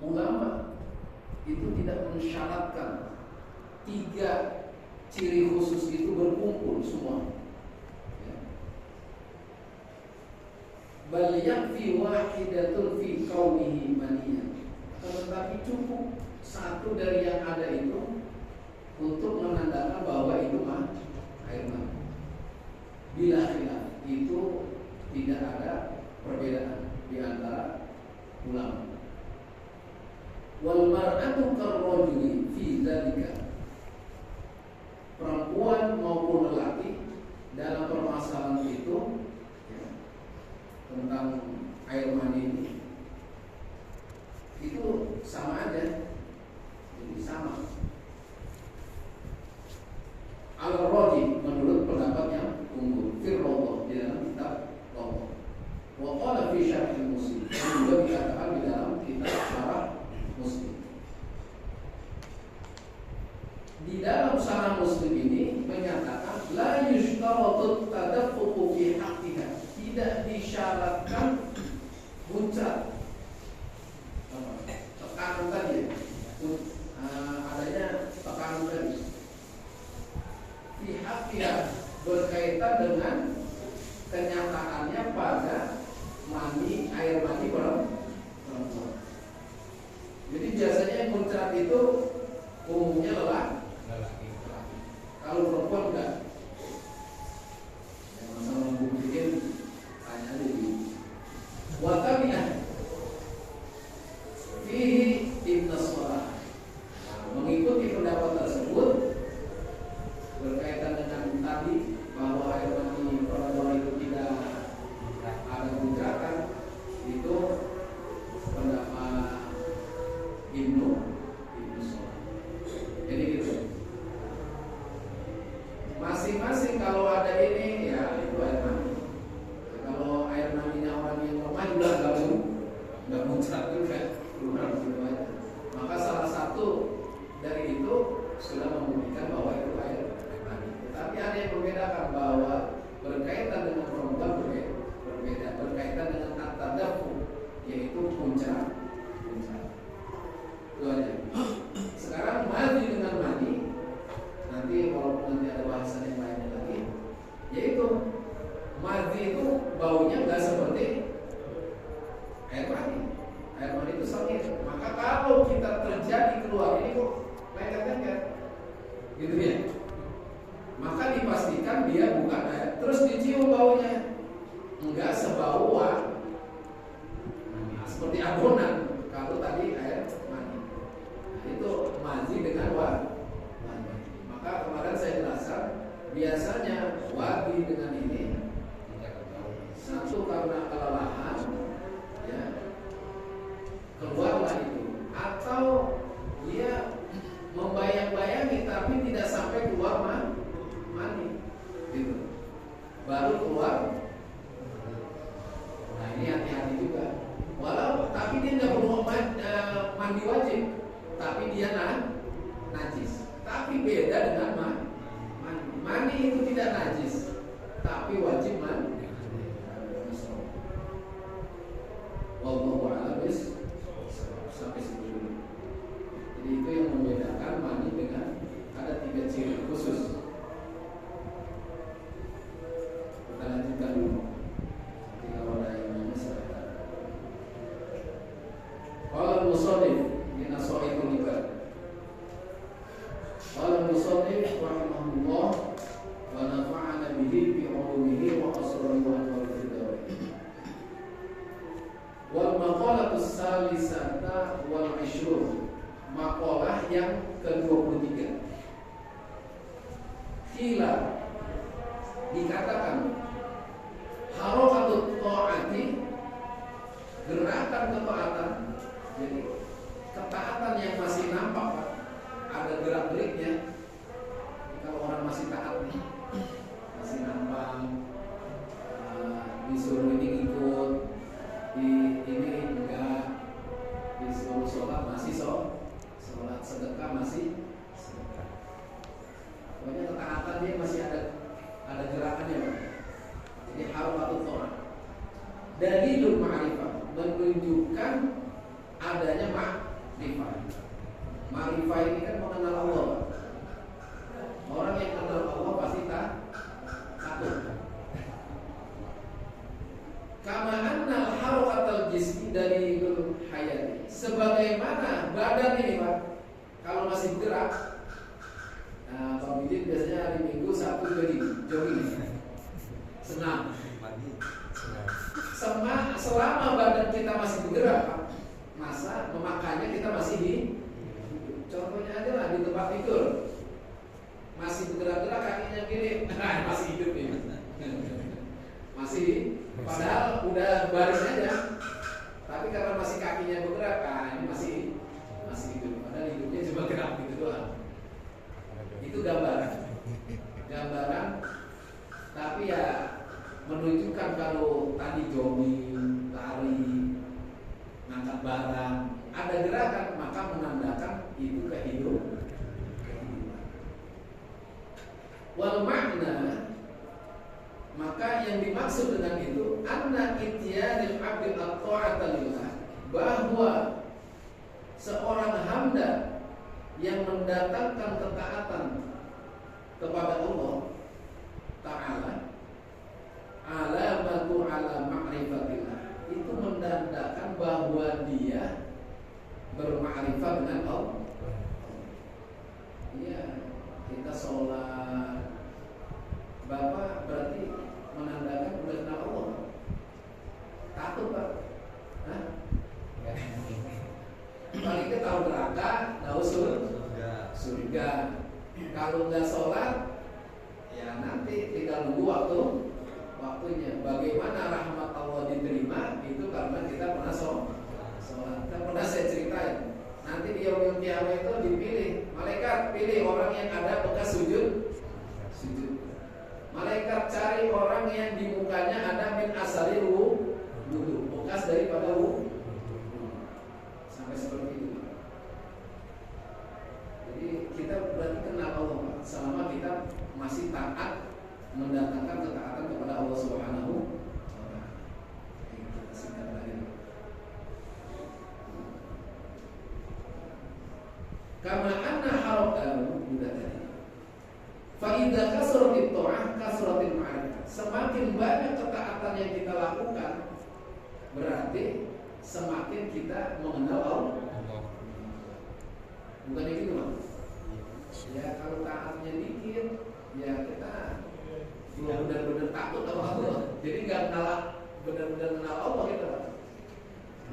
ulama itu tidak mensyaratkan 3 ciri khusus itu berkumpul semua. Bal yakfi wahidatun fi kaunihi maniyan. Tetapi cukup satu dari yang ada itu untuk menandakan bahwa itu air mani. Bila khilaf itu tidak ada perbedaan di antara ulama. Wal mar'atu karrajuli fi dzalika. Perempuan maupun lelaki dalam permasalahan itu tentang air mani ini itu sama aja, jadi sama. Al-Rajih menurut pendapat yang unggul Firrullah di dalam kitab Rawdah. Wa qala fi syarh Muslim, juga dikatakan di dalam kitab Syarah Muslim. Di dalam Syarah Muslim ini menyatakan la yushtaratu tadaffuqu fi haqqiha, tidak disyaratkan muncrat tekanan tadi, adanya tekanan tadi pihak yang berkaitan dengan kenyataannya pada air mani perempuan. Jadi biasanya yang muncrat itu umumnya lelaki. Kalau perempuan enggak. Yang masalah membuktikan tanya dulu. Watabi'ah fihi Ibn Salah. Mengikuti pendapat tersebut berkaitan dengan tadi bahwa air mani perempuan itu tidak ada guncangan, itu pendapat Ibnu Salah. Jadi gitu. Masing-masing kalau ada ini ya itu air mani. Kalau air maninya orang yang lemah juga nggak muncrat juga, maka salah satu dari itu sudah membuktikan bahwa itu air mani. Tapi ada yang membedakan bahwa berkaitan dengan perempuan berbeda, berkaitan dengan at-tadafu, yaitu puncak. Itu aja. Sekarang mani dengan mani, nanti walaupun nanti ada bahasan yang lainnya lagi, yaitu mani itu baunya nggak seperti air mani. Air mani itu sengit. Maka kalau kita terjadi keluar ini kok lengket-lengket, gitu ya, maka dipastikan dia bukan air. Terus dicium baunya, enggak sebau seperti adonan. Kalau tadi air mani, itu mani dengan wadi. Maka kemarin saya jelaskan, biasanya wadi dengan ini satu karena kelelahan, ya, keluarlah itu, atau dia membayang-bayangi tapi tidak sampai keluar mani, gitu, baru keluar. Nah ini hati-hati juga. Walau tapi dia nggak perlu mandi wajib, tapi dia najis. Tapi beda dengan mani itu tidak najis, tapi wajib mandi. Wallahu a'lam sampai situ dulu. Jadi itu yang membedakan mani dengan ada 3 ciri khusus. Kita lanjutkan dulu. Kalau ada yang nanya silakan. Qala musannif min as-sahihul ibad. Qala musannif rahimahullah wa nafa'ana bihi bi ulumihi wa asrarihi wa anwarihi. Wal maqalatus salisata wal 20, maqalah yang ke-23. Qila, dikatakan harakatut ta'ati, gerakan ketaatan. Jadi ketaatan yang masih nampak, ada gerak-geriknya. Kalau orang masih taat nih, masih nampak, disuruh ini ikut, ini enggak, disuruh sholat masih sholat, sedekah masih sedekah. Pokoknya ketaatan dia masih ada gerakannya, Pak. Jadi harakatul ta'at. Dalilul ma'rifah, menunjukkan adanya ma'rifah. Ma'rifah ini kan mengenal Allah. Orang yang kenal Allah pasti takut. Kama anna harakatal jismi dari hayati. Sebagaimana badan ini Pak, kalau masih bergerak. Nah, Pak Bidin biasanya hari Minggu Sabtu jogging. Senam. Selama badan kita masih bergerak, masa memakannya kita masih contohnya aja lah di tempat tidur. Masih bergerak-gerak kakinya gini, masih hidup nih. Masih, padahal udah baris aja. Tapi karena masih kakinya bergerak, ini masih hidup. Padahal hidupnya cuma gerak gitu doang. Itu gambaran. Tapi ya menunjukkan kalau tadi jogging, lari, ngangkat barang, ada gerakan, maka menandakan itu kehidupan. Wal makna, maka yang dimaksud dengan itu anna ityanil abdi at-ta'ata lillah, bahwa seorang hamba yang mendatangkan ketaatan kepada Allah Ta'ala alamatu ala ma'rifatillah, itu menandakan bahwa dia bermakrifat dengan Allah. Iya, kita sholat, Bapak berarti menandakan udah kenal Allah. Takut Pak? Hah? Paling kita tahu neraka, tahu surga. Kalau nggak sholat, ya nanti tinggal nunggu waktunya. Bagaimana rahmat Allah diterima itu karena kita pernah sholat. Kita pernah saya ceritain. Nanti di yaumul qiyamah itu dipilih malaikat, pilih orang yang ada bekas sujud. Malaikat cari orang yang di mukanya ada min asali wudu, bekas daripada wudu. Sampai seperti itu. Jadi kita berarti kenal Allah Pak, selama kita masih taat mendatangkan ketaatan kepada Allah Subhanahu wa Ta'ala. Kita singkat lagi. Kama anna harakatu udah tadi. Fa idza kasratit ta'ah kasratil ma'rifah. Semakin banyak ketaatan yang kita lakukan, berarti semakin kita mengenal Allah. Bukan gitu Mas? Ya kalau taatnya dikit, ya kita belum benar-benar takut sama Allah. Jadi nggak benar-benar kenal Allah gitu.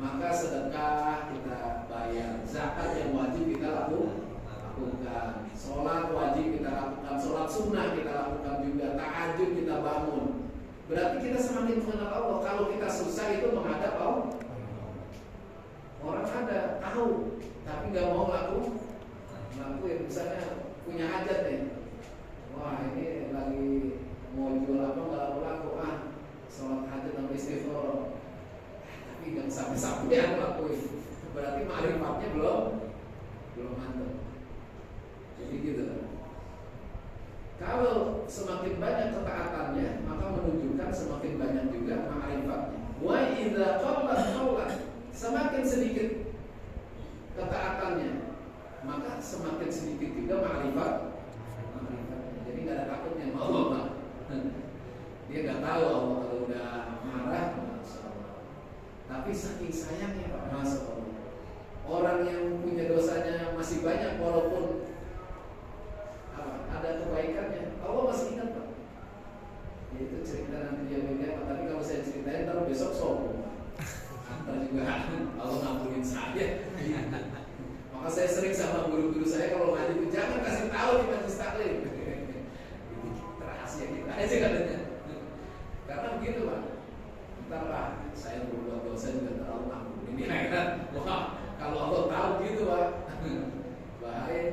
Maka sedekah kita bayar, zakat yang wajib kita lakukan, sholat wajib kita lakukan, sholat sunnah kita lakukan juga, tahajud kita bangun. Berarti kita semakin mengenal Allah. Kalau kita susah itu menghadap Allah. Orang ada tahu, tapi nggak mau lakuin. Misalnya punya hajat nih, wah ini lagi mau jual apa nggak laku, sholat hajat sama istighfar. Tapi nggak sampai aku lakuin, berarti ma'rifatnya belum mantap. Jadi gitu. Kalau semakin banyak ketaatannya, maka menunjukkan semakin banyak juga ma'rifatnya. Wa idza qallat qawlan, semakin sedikit ketaatannya, maka semakin sedikit juga ma'rifatnya. Jadi nggak ada takutnya sama Allah. Dia nggak tahu Allah kalau udah marah. Tapi saking sayangnya Pak, Masya Allah, orang yang punya dosanya masih banyak walaupun ada kebaikannya, Allah masih ingat Pak. Itu cerita nanti dia bilang, tapi kalau saya ceritain ntar besok sombong. Ntar juga Allah ngampunin saya. Maka saya sering sama guru-guru saya kalau ngaji itu jangan kasih tahu di majelis taklim. Rahasia kita aja katanya. Karena begitu Pak. Ntar lah saya berbuat dosa juga terlalu ampun. Ini akhirat. Wah, kalau Allah tahu gitu Pak, bahaya.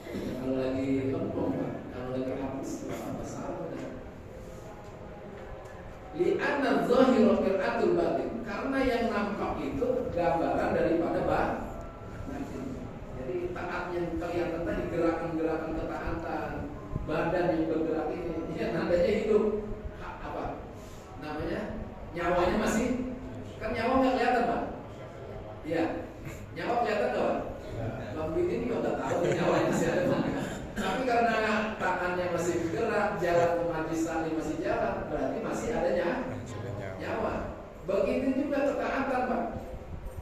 Kalau lagi lempeng Pak, kalau lagi hapus apa salah? Li'anna dzahira qir'atul batin, karena yang nampak itu gambaran daripada batin. Jadi taat yang kelihatan tadi, gerakan-gerakan ketaatan, badan yang bergerak ini, ya tandanya hidup. Apa namanya? Nyawanya masih Iya, nyawa kelihatan nggak? Bang Bini juga nggak tahu nyawanya masih ada. Tapi karena tangannya masih bergerak, jalan otomatis tali masih jalan, berarti masih adanya nyawa. Begitu juga ketaatan, Pak.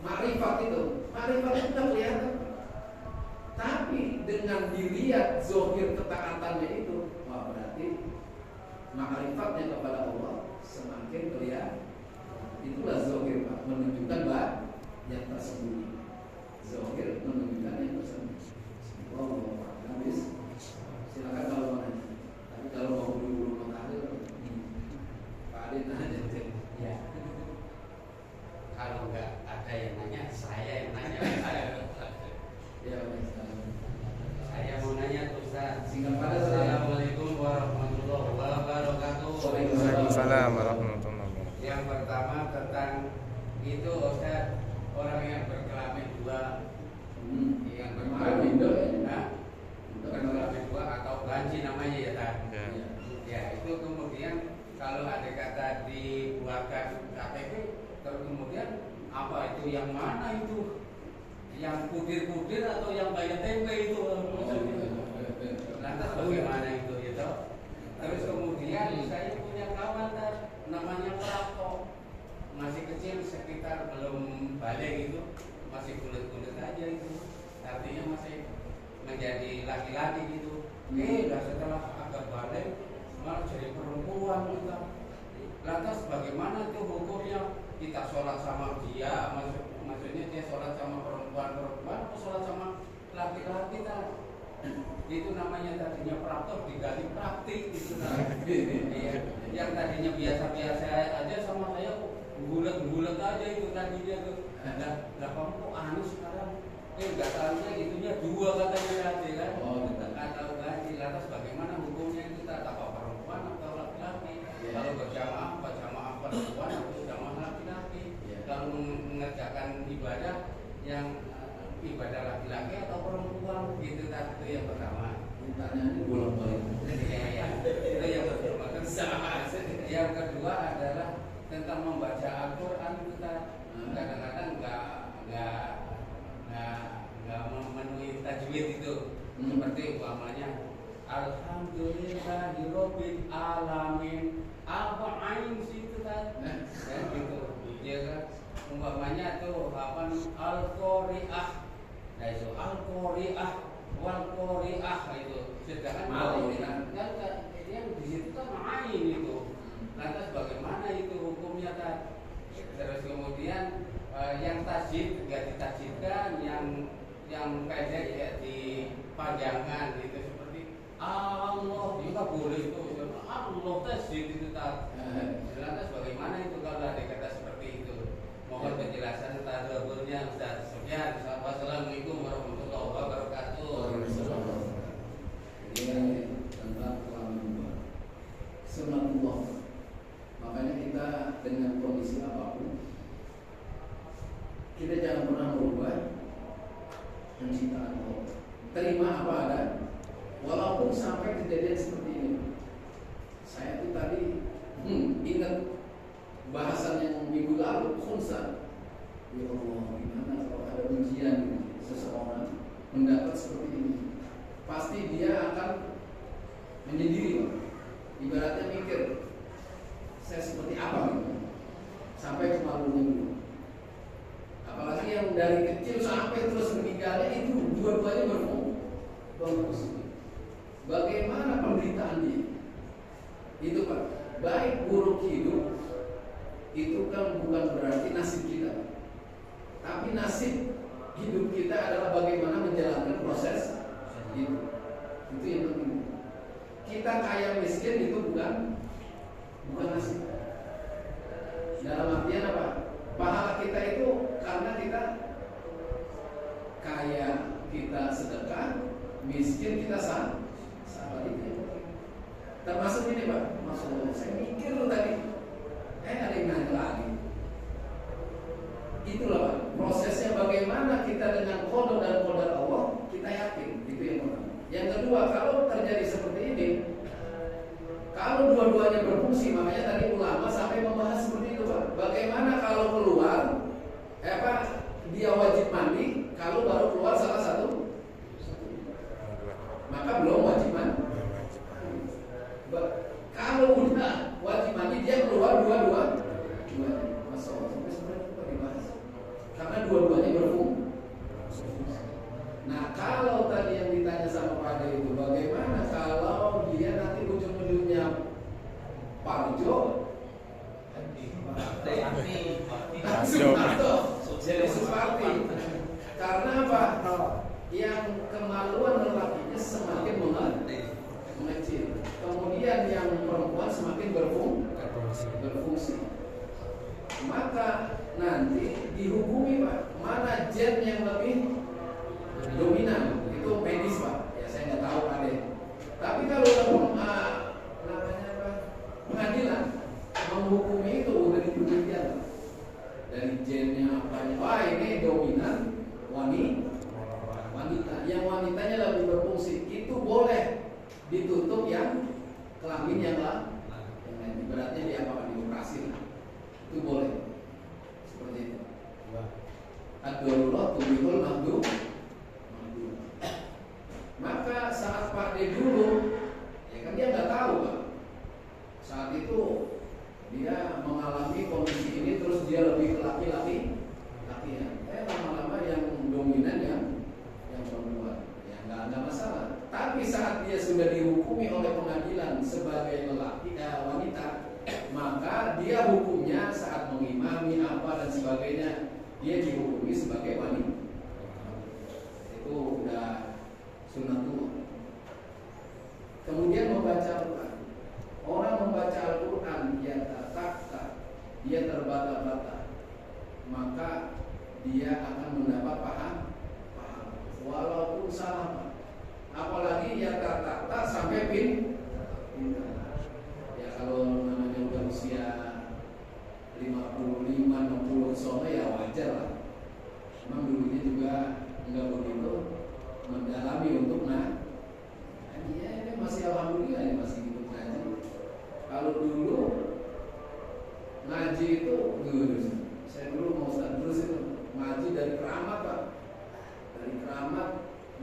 Makrifat itu sudah kelihatan. Tapi dengan dilihat zohir ketaatannya itu, wah berarti makrifatnya kepada Allah semakin kelihatan. Itulah zohir, Pak, menunjukkan Pak yang tersembunyi. Zohir menunjukkan yang tersembunyi. Oh, habis. Silakan kalau mau nanya. Tapi kalau mau buru-buru mengalir, Pak Adin aja. Ya. Kalau nggak ada yang nanya, saya yang nanya. Ya, Saya mau nanya tuh Ustaz. Singkat pada Assalamualaikum warahmatullahi wabarakatuh. Waalaikumsalam warahmatullahi wabarakatuh. Yang pertama tentang itu Ustaz, orang yang berkelamin dua, yang berkelamin dua atau banci namanya ya Ustaz. Ya itu kemudian kalau ada kata dibuatkan KTP, terus kemudian apa itu yang mana itu? Yang pudir-pudir atau yang bayar tempe itu lantas bagaimana itu gitu. Terus kemudian saya punya kawan namanya Prako, masih kecil sekitar belum balik itu, masih kulit-kulit aja itu, artinya masih menjadi laki-laki gitu. Dah setelah agak balik malah jadi perempuan kita. Lantas bagaimana itu hukumnya? Kita sholat sama dia, maksudnya dia sholat sama perempuan atau sholat sama laki-laki kan? Itu namanya tadinya praktek diganti praktik itu kan? Iya. Yang tadinya biasa-biasa aja sama saya bulat-bulat aja itu tadinya tuh. Lah kamu kok aneh sekarang? Nggak tahunya itunya dua katanya tadi kan? Nggak tahu lagi. Lantas bagaimana hukumnya itu apa perempuan atau laki-laki? Kalau berjamaah perempuan atau jamaah laki-laki? Kalau mengerjakan ibadah yang ibadah laki-laki atau perempuan gitu tadi itu yang pertama. Pertanyaannya bolak-balik. Itu yang pertama. Yang kedua adalah tentang membaca Al-Quran kita kadang-kadang nggak memenuhi tajwid itu. Seperti umpamanya Alhamdulillahirobbil alamin. Apa ain situ kan? Ya gitu. Ya kan? Umpamanya tuh apa al-qari'ah. Nah itu al-qari'ah wal qari'ah itu. Sedangkan kan yang di situ kan ain itu. Lantas bagaimana itu hukumnya kan? Terus kemudian yang tajwid enggak ditajwidkan, yang pendek ya dipanjangkan itu seperti Allah juga boleh itu. Allah tajwid itu tak. Lantas bagaimana itu kalau ada kata seperti itu? Mohon penjelasan tadaburnya Ustaz Sufyan. Wassalamualaikum warahmatullahi wabarakatuh. Ini tentang kelamin sunatullah. Makanya kita dengan kondisi apapun, kita jangan pernah merubah penciptaan Allah. Terima apa ada, walaupun sampai kejadian seperti ini. Saya tuh tadi ingat bahasan yang minggu lalu, khunsa. Ya Allah, gimana kalau ada ujian seseorang mendapat seperti ini? Pasti dia akan menyendiri, ibaratnya mikir, saya seperti apa gitu, sampai ke malunya dulu. Apalagi yang dari kecil sampai terus meninggalnya itu dua-duanya berfungsi. Bagaimana penderitaan dia? Itu Pak, baik buruk hidup itu kan bukan berarti nasib kita, tapi nasib hidup kita adalah bagaimana menjalankan proses hidup. Itu yang penting. Kita kaya miskin itu bukan nasib. Dalam artian apa? Pahala kita itu karena kita kaya, kita sedekah, miskin kita sabar itu. Termasuk ini Pak, maksud saya mikir loh tadi, ada yang nanya lagi. Itulah Pak, prosesnya bagaimana kita dengan qada dan qadar Allah, kita yakin, itu yang pertama. Yang kedua, kalau terjadi seperti ini, kalau dua-duanya berfungsi, makanya tadi ulama sampai membahas seperti itu Pak. Bagaimana kalau keluar, dia Suparto jadi Suparti. Karena apa? Yang kemaluan lelakinya semakin mengecil. Kemudian yang perempuan semakin berfungsi. Maka nanti dihukumi Pak, mana gen yang lebih dominan, itu medis Pak. Ya saya nggak tahu Pak deh. Tapi kalau namanya apa? Pengadilan menghukumi itu udah dibuktikan Pak. Dari gennya apanya? Wah ini dominan wanita. Yang wanitanya lebih berfungsi, itu boleh ditutup yang kelamin yang beratnya diapakan, dioperasi. Itu boleh seperti itu. Ad-darurah tubihul mahdzur. Maka saat Pak D dulu, ya kan dia nggak tahu Pak. Saat itu dia mengalami kondisi ini, terus dia lebih ke laki-laki ya. Lama-lama yang dominan yang perempuan, ya nggak masalah. Tapi saat dia sudah dihukumi oleh pengadilan sebagai wanita, maka dia hukumnya saat mengimami apa dan sebagainya, dia dihukumi sebagai wanita. Itu udah sunnatullah. Kemudian membaca Al-Quran. Orang membaca Al-Quran dia terbata-bata, maka dia akan mendapat paham walaupun salah. Apalagi ya tak sampai pintar. Ya kalau namanya udah usia 55-60 soalnya ya wajar lah. Memang dulunya juga enggak begitu mendalami untuk ya ini masih alhamdulillah ini masih ikut ngaji. Kalau dulu ngaji itu saya dulu mau Ustaz terus itu ngaji dari Keramat Pak. Dari Keramat,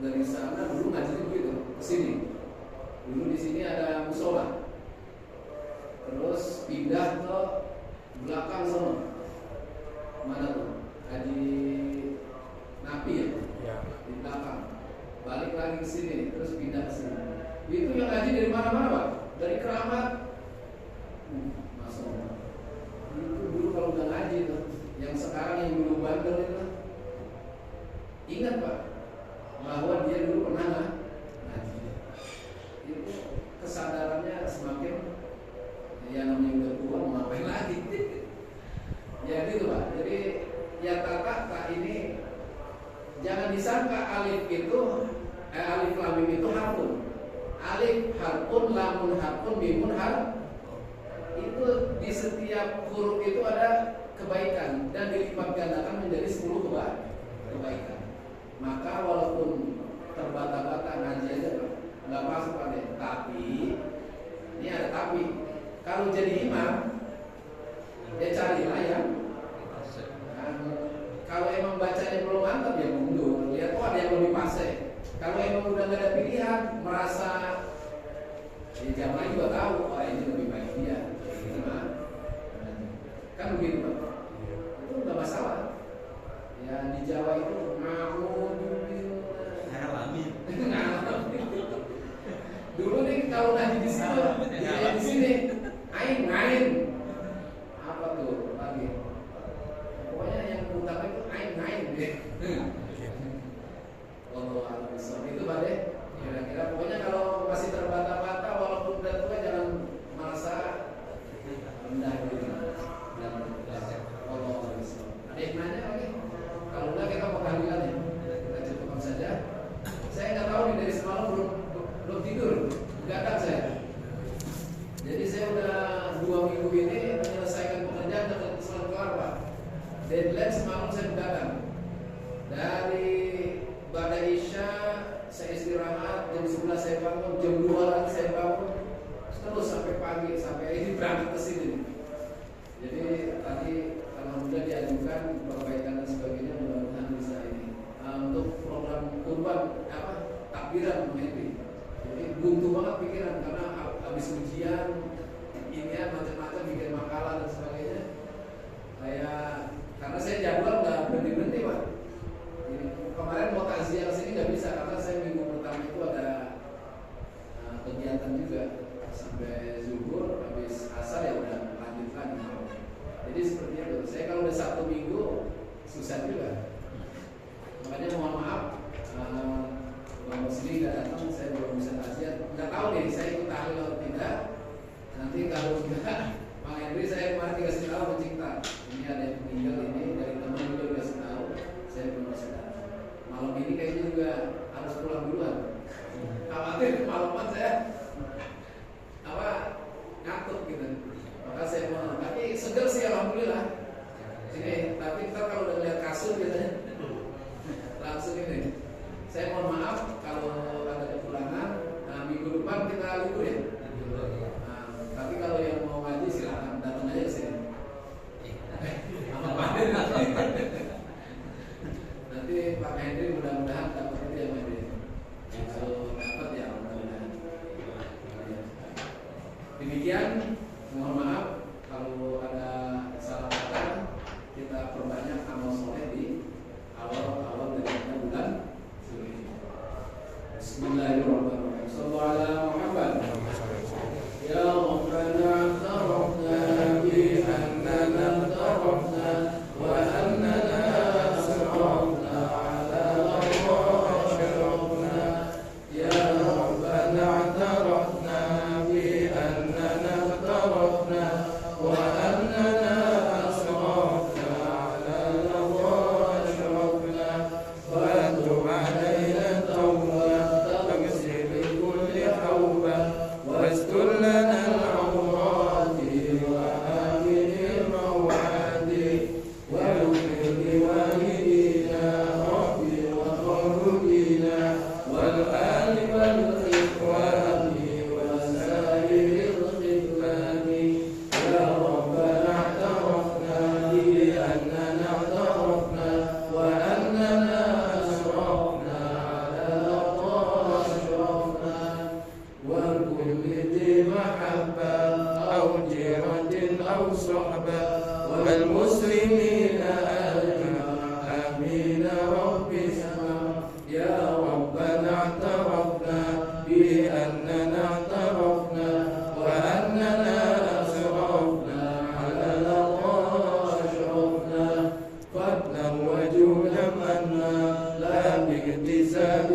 dari sana dulu ngaji begitu ke sini. Dulu di sini ada musola. Terus pindah ke belakang sana. Mana tuh? Haji Napi ya? Di belakang. Balik lagi ke sini, terus pindah ke sini. Itu yang ngaji dari mana-mana Pak. Dari Keramat. Masuk. Itu dulu kalau udah ngaji tuh. Yang sekarang yang dulu bandel itu, ingat Pak, bahwa dia dulu pernah ngaji. Itu kesadarannya semakin, ya namanya udah tua mau ngapain lagi. Ya gitu Pak. Jadi ya tak ini jangan disangka alif itu alif lam mim itu harfun. Alif harfun, lamun harfun, mimun harf. Itu di setiap huruf itu ada kebaikan dan dilipat gandakan menjadi 10 kebaikan. Maka walaupun terbata-bata ngaji aja nggak masuk Pak. Tapi ini ada tapi. Kalau jadi imam, ya carilah yang kalau emang bacanya belum mantap ya mundur. Lihat ada yang lebih fase. Kalau emang udah nggak ada pilihan, merasa ya jamaah juga tahu, ini lebih baik dia. Kan begitu Pak. Itu nggak masalah. Ya di Jawa itu ngalamin. Dulu nih kalau ngaji di situ, ya di sini, ngain. Apa tuh lagi? Pokoknya yang utama itu ngain deh. Itu Pak deh. Kira-kira pokoknya kalau masih terbata-bata, walaupun udah tua jangan merasa rendah gitu. Ada yang nanya lagi? Kalau enggak kita pengadilan ya. Kita cukupkan saja. Saya nggak tahu nih dari semalam belum tidur, gadang saya. Jadi saya udah 2 minggu ini menyelesaikan pekerjaan dan selalu kelar Pak. Deadline semalam saya begadang. Dari pada Isya saya istirahat, jam 11 saya bangun, jam 2 lagi saya bangun, terus sampai pagi, sampai ini berangkat ke sini. Jadi tadi alhamdulillah diajukan perbaikan dan sebagainya, mudah-mudahan bisa ini untuk program kurban takbiran Henry. Jadi buntu banget pikiran karena habis ujian ini macam-macam bikin makalah dan sebagainya. Karena saya jadwal nggak berhenti Pak. Jadi, kemarin mau takziah sini nggak bisa karena saya minggu pertama itu ada kegiatan juga sampai zuhur, habis asar ya udah lanjut lagi. Jadi seperti itu. Saya kalau udah Sabtu Minggu Nanti Pak Henry mudah-mudahan dapat itu ya Pak Henry. Kalau dapat ya mudah-mudahan. Demikian, mohon maaf kalau ada salah kata. Kita perbanyak amal soleh di awal-awal daripada bulan Zulhijjah. Bismillahirrahmanirrahim. Shallallahu ala Muhammad. Ya Rabbana tarafna bi annana tarafna wa annana asrafna ala Allah ashrafna. Ya Rabbana tarafna bi annana tarafna wa annana والمسلمين آمين رب السماء. يا ربنا اعترفنا بأننا اعترفنا وأننا أسرفنا على الله أشرفنا فضلا وجودا منا لا باكتساب